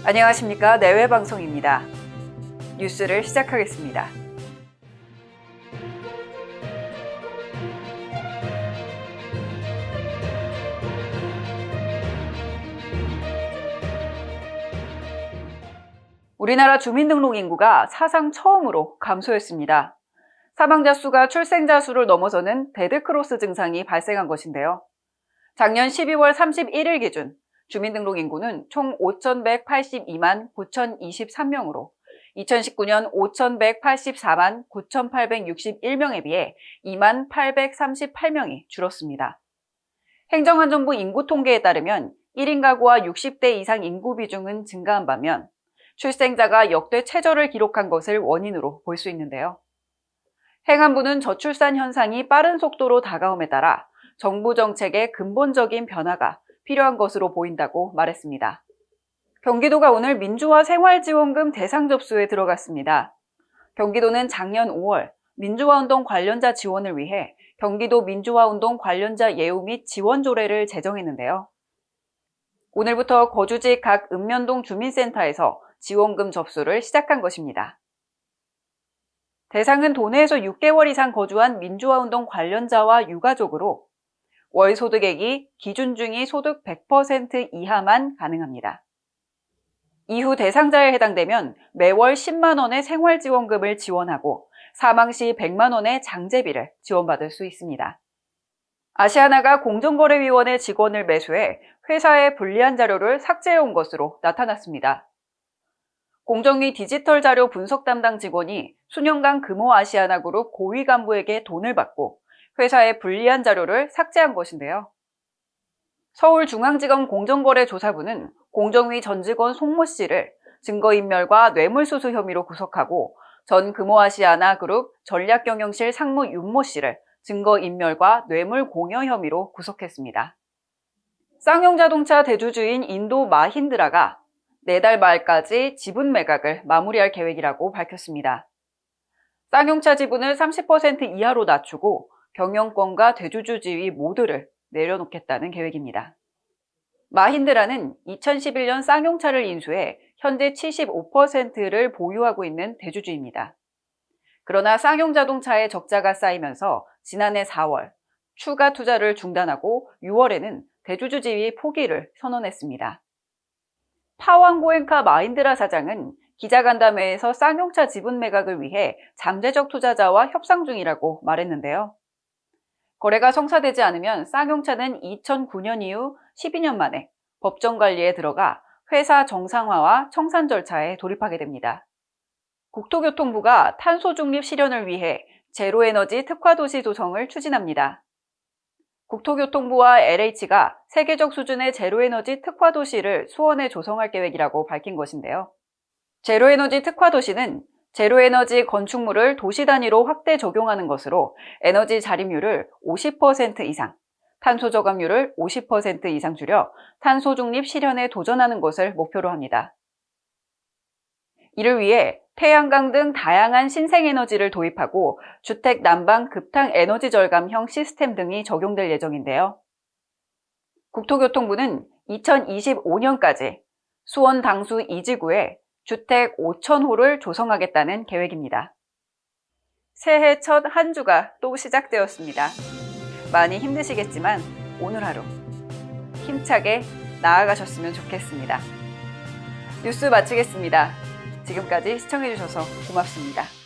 안녕하십니까. 내외방송입니다. 뉴스를 시작하겠습니다. 우리나라 주민등록 인구가 사상 처음으로 감소했습니다. 사망자 수가 출생자 수를 넘어서는 데드크로스 증상이 발생한 것인데요. 작년 12월 31일 기준 주민등록 인구는 총 5,182만 9,023명으로 2019년 5,184만 9,861명에 비해 2만 838명이 줄었습니다. 행정안전부 인구통계에 따르면 1인 가구와 60대 이상 인구 비중은 증가한 반면 출생자가 역대 최저를 기록한 것을 원인으로 볼 수 있는데요. 행안부는 저출산 현상이 빠른 속도로 다가옴에 따라 정부 정책의 근본적인 변화가 필요한 것으로 보인다고 말했습니다. 경기도가 오늘 민주화 생활지원금 대상 접수에 들어갔습니다. 경기도는 작년 5월 민주화운동 관련자 지원을 위해 경기도 민주화운동 관련자 예우 및 지원 조례를 제정했는데요. 오늘부터 거주지 각 읍면동 주민센터에서 지원금 접수를 시작한 것입니다. 대상은 도내에서 6개월 이상 거주한 민주화운동 관련자와 유가족으로 월 소득액이 기준 중위 소득 100% 이하만 가능합니다. 이후 대상자에 해당되면 매월 10만 원의 생활지원금을 지원하고 사망 시 100만 원의 장제비를 지원받을 수 있습니다. 아시아나가 공정거래위원회 직원을 매수해 회사에 불리한 자료를 삭제해온 것으로 나타났습니다. 공정위 디지털 자료 분석 담당 직원이 수년간 금호아시아나그룹 고위 간부에게 돈을 받고 회사의 불리한 자료를 삭제한 것인데요. 서울중앙지검 공정거래조사부는 공정위 전 직원 송모 씨를 증거인멸과 뇌물수수 혐의로 구속하고 전 금호아시아나그룹 전략경영실 상무 윤모 씨를 증거인멸과 뇌물공여 혐의로 구속했습니다. 쌍용자동차 대주주인 인도 마힌드라가 내달 말까지 지분 매각을 마무리할 계획이라고 밝혔습니다. 쌍용차 지분을 30% 이하로 낮추고 경영권과 대주주 지위 모두를 내려놓겠다는 계획입니다. 마힌드라는 2011년 쌍용차를 인수해 현재 75%를 보유하고 있는 대주주입니다. 그러나 쌍용자동차의 적자가 쌓이면서 지난해 4월 추가 투자를 중단하고 6월에는 대주주 지위 포기를 선언했습니다. 파왕고엔카 마힌드라 사장은 기자간담회에서 쌍용차 지분 매각을 위해 잠재적 투자자와 협상 중이라고 말했는데요. 거래가 성사되지 않으면 쌍용차는 2009년 이후 12년 만에 법정 관리에 들어가 회사 정상화와 청산 절차에 돌입하게 됩니다. 국토교통부가 탄소 중립 실현을 위해 제로에너지 특화도시 조성을 추진합니다. 국토교통부와 LH가 세계적 수준의 제로에너지 특화도시를 수원에 조성할 계획이라고 밝힌 것인데요. 제로에너지 특화도시는 제로에너지 건축물을 도시 단위로 확대 적용하는 것으로 에너지 자립률을 50% 이상, 탄소 저감률을 50% 이상 줄여 탄소 중립 실현에 도전하는 것을 목표로 합니다. 이를 위해 태양광 등 다양한 신생에너지를 도입하고 주택 난방 급탕 에너지 절감형 시스템 등이 적용될 예정인데요. 국토교통부는 2025년까지 수원 당수 2지구에 주택 5,000호를 조성하겠다는 계획입니다. 새해 첫 한 주가 또 시작되었습니다. 많이 힘드시겠지만 오늘 하루 힘차게 나아가셨으면 좋겠습니다. 뉴스 마치겠습니다. 지금까지 시청해주셔서 고맙습니다.